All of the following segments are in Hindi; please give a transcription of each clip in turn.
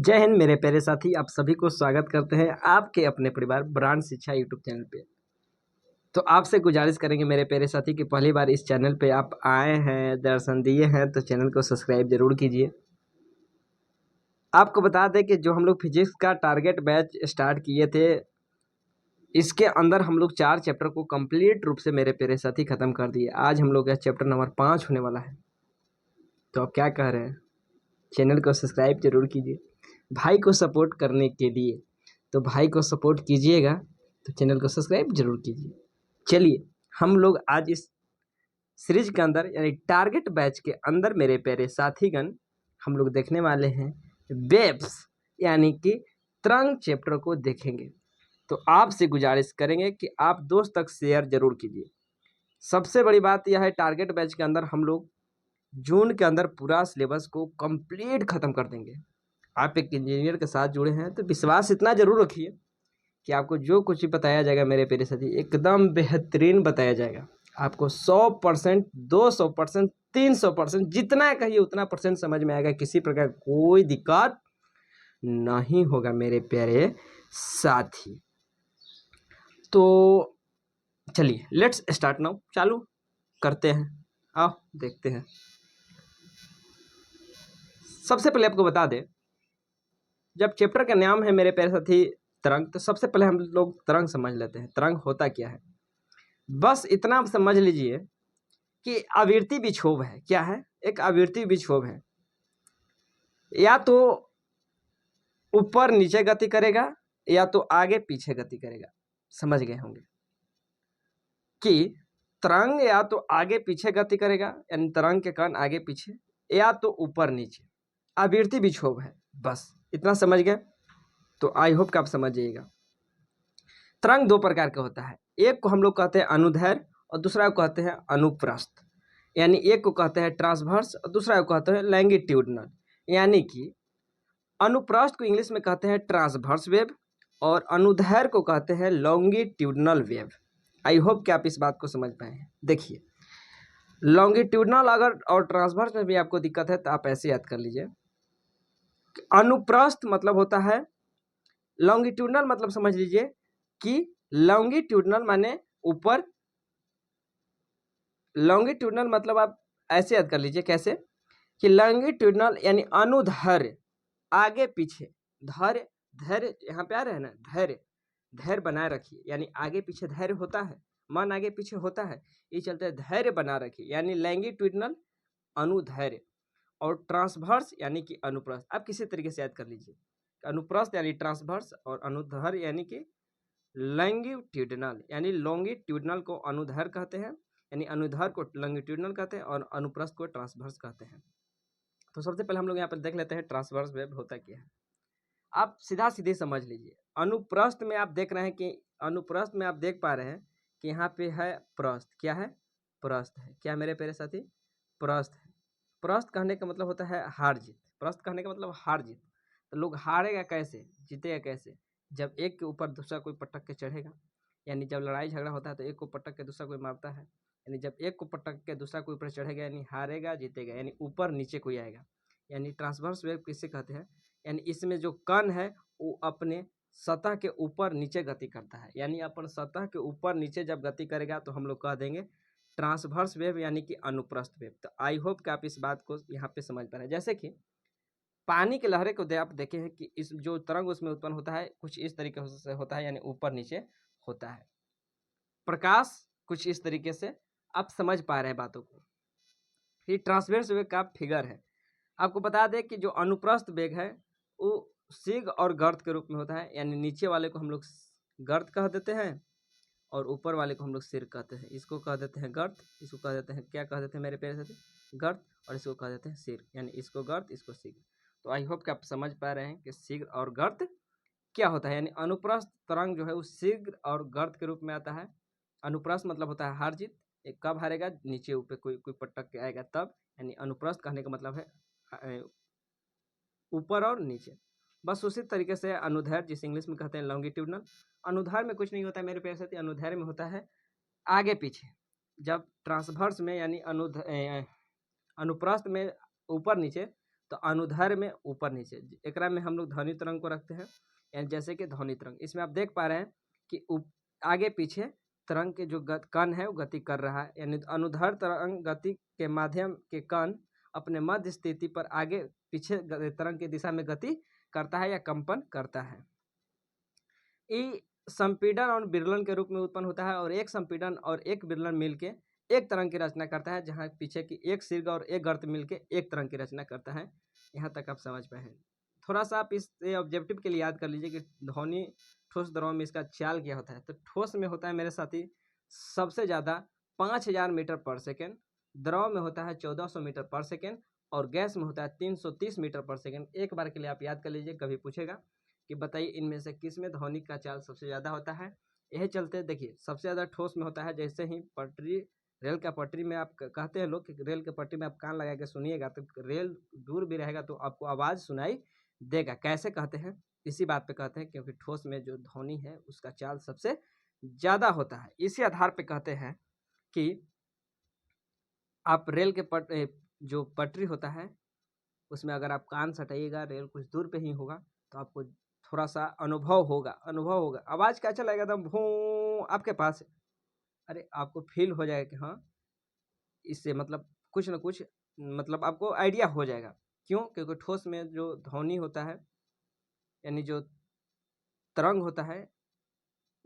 जय हिंद मेरे प्यारे साथी, आप सभी को स्वागत करते हैं आपके अपने परिवार ब्रांड शिक्षा यूट्यूब चैनल पे। तो आपसे गुजारिश करेंगे मेरे प्यारे साथी कि पहली बार इस चैनल पे आप आए हैं, दर्शन दिए हैं तो चैनल को सब्सक्राइब जरूर कीजिए। आपको बता दें कि जो हम लोग फिजिक्स का टारगेट बैच स्टार्ट किए थे, इसके अंदर हम लोग 4 चैप्टर को कंप्लीट रूप से मेरे प्यारे साथी ख़त्म कर दिए। आज हम लोग का चैप्टर नंबर 5 होने वाला है। तो आप क्या कह रहे हैं, चैनल को सब्सक्राइब जरूर कीजिए भाई को सपोर्ट करने के लिए। तो भाई को सपोर्ट कीजिएगा तो चैनल को सब्सक्राइब जरूर कीजिए। चलिए हम लोग आज इस सीरीज के अंदर यानी टारगेट बैच के अंदर मेरे प्यारे साथीगण हम लोग देखने वाले हैं वेव्स यानी कि तरंग चैप्टर को देखेंगे। तो आपसे गुजारिश करेंगे कि आप दोस्त तक शेयर जरूर कीजिए। सबसे बड़ी बात यह है, टारगेट बैच के अंदर हम लोग जून के अंदर पूरा सिलेबस को कंप्लीट खत्म कर देंगे। आप एक इंजीनियर के साथ जुड़े हैं तो विश्वास इतना जरूर रखिए कि आपको जो कुछ भी बताया जाएगा मेरे प्यारे साथी एकदम बेहतरीन बताया जाएगा। आपको 100%, 200%, 300% जितना कहिए उतना परसेंट समझ में आएगा। किसी प्रकार कोई दिक्कत नहीं होगा मेरे प्यारे साथी। तो चलिए लेट्स स्टार्ट नाउ, चालू करते हैं। आओ देखते हैं। सबसे पहले आपको बता दें, जब चैप्टर का नाम है मेरे प्यारे साथी तरंग, तो सबसे पहले हम लोग तरंग समझ लेते हैं। तरंग होता क्या है, बस इतना आप समझ लीजिए कि आवृत्ति विक्षोभ है। क्या है? एक आवृत्ति विक्षोभ है। या तो ऊपर नीचे गति करेगा या तो आगे पीछे गति करेगा। समझ गए होंगे कि तरंग या तो आगे पीछे गति करेगा, यानी तरंग के कण आगे पीछे, या तो ऊपर नीचे। आवृत्ति विक्षोभ है, बस इतना समझ गए। तो आई होप कि आप समझ जाइएगा। तरंग दो प्रकार का होता है, एक को हम लोग कहते हैं अनुदैर्घ्य और दूसरा को कहते हैं अनुप्रस्थ। यानी एक को कहते हैं ट्रांसवर्स और दूसरा को कहते हैं लैंगिट्यूडनल। यानी कि अनुप्रस्थ को इंग्लिश में कहते हैं ट्रांसवर्स वेव और अनुदैर्घ्य को कहते हैं लॉन्गिट्यूडनल वेव। आई होप कि आप इस बात को समझ पाए हैं। देखिए, लॉन्गिट्यूडनल अगर और ट्रांसवर्स में भी आपको दिक्कत है तो आप ऐसे याद कर लीजिए। अनुप्रस्थ मतलब होता है, लॉन्गिट्यूडनल मतलब समझ लीजिए कि लॉन्गिट्यूडनल माने ऊपर, लॉन्गिट्यूडनल मतलब आप ऐसे याद कर लीजिए। कैसे कि लॉन्गिट्यूडनल यानी अनुदैर्घ्य आगे पीछे, धैर्य धैर्य यहाँ पे आ रहे हैं ना, धैर्य धैर्य बनाए रखिए। यानी आगे पीछे धैर्य होता है, मन आगे पीछे होता है, ये चलते धैर्य बना रखिए, यानी लॉन्गिट्यूडनल अनुदैर्घ्य। और ट्रांसवर्स यानी कि अनुप्रस्थ, आप किसी तरीके से याद कर लीजिए। अनुप्रस्थ यानी ट्रांसवर्स और अनुदैर्घ्य यानी कि लॉन्गिट्यूडनल। यानी लॉन्गिट्यूडनल को अनुदैर्घ्य कहते हैं, यानी अनुदैर्घ्य को लॉन्गिट्यूडनल कहते हैं और अनुप्रस्थ को ट्रांसवर्स कहते हैं। तो सबसे पहले हम लोग यहाँ पर देख लेते हैं ट्रांसवर्स वेव होता क्या है। आप सीधा सीधे समझ लीजिए। अनुप्रस्थ में आप देख रहे हैं कि अनुप्रस्थ में आप देख पा रहे हैं कि यहाँ पे है प्रस्थ। क्या है? प्रस्थ है। क्या मेरे प्यारे साथी? प्रस्थ है। प्रस्थ कहने का मतलब होता है हार जीत। प्रस्थ कहने का मतलब हार जीत। तो लोग हारेगा कैसे, जीतेगा कैसे? जब एक के ऊपर दूसरा कोई पटक के चढ़ेगा। यानी जब लड़ाई झगड़ा होता है तो एक को पटक के दूसरा कोई मारता है। यानी जब एक को पटक के दूसरा कोई ऊपर चढ़ेगा यानी हारेगा जीतेगा, यानी ऊपर नीचे कोई आएगा। यानी ट्रांसवर्स वेव किसे कहते हैं? यानी इसमें जो कण है वो अपने सतह के ऊपर नीचे गति करता है। यानी अपन सतह के ऊपर नीचे जब गति करेगा तो हम लोग कह देंगे ट्रांसवर्स वेव यानी कि अनुप्रस्थ वेव। तो आई होप कि आप इस बात को यहाँ पे समझ पा रहे हैं। जैसे कि पानी की लहरें को आप देखे हैं कि इस जो तरंग उसमें उत्पन्न होता है कुछ इस तरीके से होता है, यानी ऊपर नीचे होता है। प्रकाश कुछ इस तरीके से, आप समझ पा रहे हैं बातों को। ये ट्रांसवर्स वेव का फिगर है। आपको बता दें कि जो अनुप्रस्थ वेग है वो सिग और गर्त के रूप में होता है। यानी नीचे वाले को हम लोग गर्त कह देते हैं और ऊपर वाले को हम लोग सिर कहते हैं। इसको कह देते हैं गर्त, इसको कह देते हैं, क्या कह देते हैं मेरे प्यारे साथी? गर्त। और इसको कह देते हैं सिर, यानी इसको गर्त इसको सिग। तो आई होप कि आप समझ पा रहे हैं कि सिग और गर्त क्या होता है। यानी अनुप्रस्थ तरंग जो है वो सिग और गर्त के रूप में आता है। अनुप्रस्थ मतलब होता है हार जीत, एक कब हारेगा, नीचे ऊपर कोई कोई पटक के आएगा तब। यानी अनुप्रस्थ कहने का मतलब है ऊपर और नीचे। बस उसी तरीके से अनुदैर्घ्य जिसे इंग्लिश में कहते हैं लॉन्गिट्यूडनल। अनुदैर्घ्य में कुछ नहीं होता है मेरे प्यारे साथी, अनुदैर्घ्य में होता है आगे पीछे। जब ट्रांसवर्स में यानी अनुप्रस्थ में ऊपर नीचे, तो अनुधर में ऊपर नीचे, एकरा में हम लोग ध्वनि तरंग को रखते हैं, यानी जैसे कि ध्वनि तरंग। इसमें आप देख पा रहे हैं कि आगे पीछे तरंग के जो कण है वो गति कर रहा है, यानी अनुधर तरंग गति के माध्यम के कण अपने मध्य स्थिति पर आगे पीछे तरंग की दिशा में गति करता है या कंपन करता है। ई संपीड़न और विरलन के रूप में उत्पन्न होता है, और एक संपीड़न और एक विरलन मिलके एक तरंग की रचना करता है, जहाँ पीछे की एक शीर्घ और एक गर्त मिलके एक तरंग की रचना करता है। यहाँ तक आप समझ पाए हैं। थोड़ा सा आप इस ऑब्जेक्टिव के लिए याद कर लीजिए कि ध्वनि ठोस द्रव में इसका चाल क्या होता है। तो ठोस में होता है मेरे साथी सबसे ज़्यादा 5000 मीटर पर सेकेंड, द्रव में होता है 1400 मीटर पर सेकेंड, और गैस में होता है 330 मीटर पर सेकेंड। एक बार के लिए आप याद कर लीजिए, कभी पूछेगा कि बताइए इनमें से किस में ध्वनि का चाल सबसे ज़्यादा होता है। यही चलते देखिए सबसे ज़्यादा ठोस में होता है। जैसे ही पटरी, रेल का पटरी में आप कहते हैं लोग कि रेल के पटरी में आप कान लगा के सुनिएगा तो रेल दूर भी रहेगा तो आपको आवाज़ सुनाई देगा। कैसे कहते हैं? इसी बात पे कहते हैं क्योंकि ठोस में जो ध्वनि है उसका चाल सबसे ज़्यादा होता है। इसी आधार पे कहते हैं कि आप रेल के जो पटरी होता है उसमें अगर आप कान सटाइएगा, रेल कुछ दूर पे ही होगा तो आपको थोड़ा सा अनुभव होगा। आवाज़ कैसा लगेगा? एकदम भूं आपके पास है। अरे आपको फील हो जाएगा कि हाँ इससे मतलब कुछ न कुछ मतलब आपको आइडिया हो जाएगा। क्यों? क्योंकि ठोस में जो ध्वनि होता है यानी जो तरंग होता है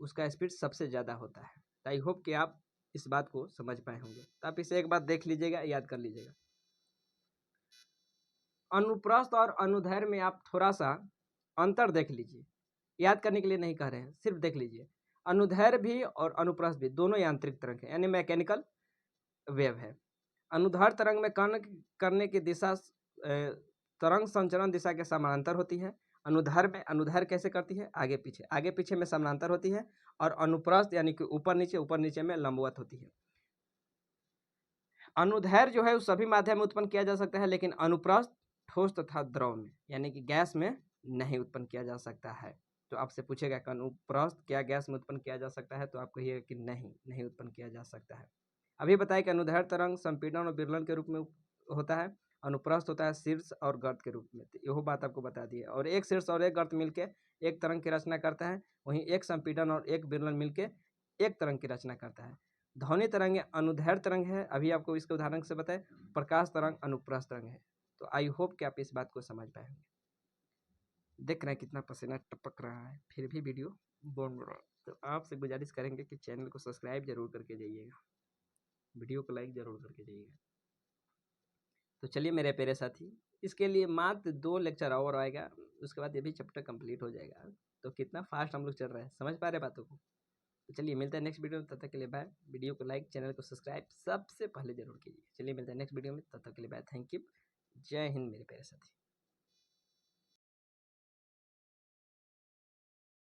उसका स्पीड सबसे ज़्यादा होता है। तो आई होप कि आप इस बात को समझ पाए होंगे। तो आप इसे एक बार देख लीजिएगा, याद कर लीजिएगा। अनुप्रस्थ और अनुदैर्घ्य में आप थोड़ा सा अंतर देख लीजिए, याद करने के लिए नहीं कह रहे हैं, सिर्फ देख लीजिए। अनुदैर्घ्य भी और अनुप्रस्थ भी दोनों यांत्रिक तरंग है, यानी मैकेनिकल वेव है। अनुदैर्घ्य तरंग में कण करने की दिशा तरंग संचरण दिशा के समानांतर होती है। अनुदैर्घ्य कैसे करती है? आगे पीछे में समानांतर होती है, और अनुप्रस्थ यानी कि ऊपर नीचे में लंबवत होती है। अनुदैर्घ्य जो है उस सभी माध्यम में उत्पन्न किया जा सकता है, लेकिन अनुप्रस्थ ठोस तथा द्रव में यानी कि गैस में नहीं उत्पन्न किया जा सकता है। तो आपसे पूछेगा कि अनुप्रस्थ क्या गैस में उत्पन्न किया जा सकता है, तो आप कहिएगा कि नहीं उत्पन्न किया जा सकता है। अभी बताया कि अनुदैर्घ्य तरंग संपीड़न और विरलन के रूप में होता है, अनुप्रस्थ होता है शीर्ष और गर्त के रूप में। तो यह बात आपको बता दी है। और एक शीर्ष और एक गर्त मिलकर एक तरंग की रचना करता है, वहीं एक संपीड़न और एक विरलन मिलकर एक तरंग की रचना करता है। ध्वनि तरंग अनुदैर्घ्य तरंग है, अभी आपको इसके उदाहरण से बताए। प्रकाश तरंग अनुप्रस्थ तरंग है। तो आई होप कि आप इस बात को समझ पाए होंगे। देख रहे हैं कितना पसीना टपक रहा है, फिर भी वीडियो बन रहा है। तो आपसे गुजारिश करेंगे कि चैनल को सब्सक्राइब जरूर करके जाइएगा, वीडियो को लाइक जरूर करके जाइएगा। तो चलिए मेरे प्यारे साथी, इसके लिए मात्र 2 लेक्चर और आएगा, उसके बाद ये भी चैप्टर कंप्लीट हो जाएगा। तो कितना फास्ट हम लोग चल रहे हैं, समझ पा रहे बातों को। तो चलिए मिलते हैं नेक्स्ट वीडियो में, तब तक के लिए बाय। वीडियो को लाइक, चैनल को सब्सक्राइब सबसे पहले जरूर कीजिए। चलिए मिलते हैं नेक्स्ट वीडियो में, तब तक के लिए बाय। Thank you. जय हिंद मेरे प्यारे साथी।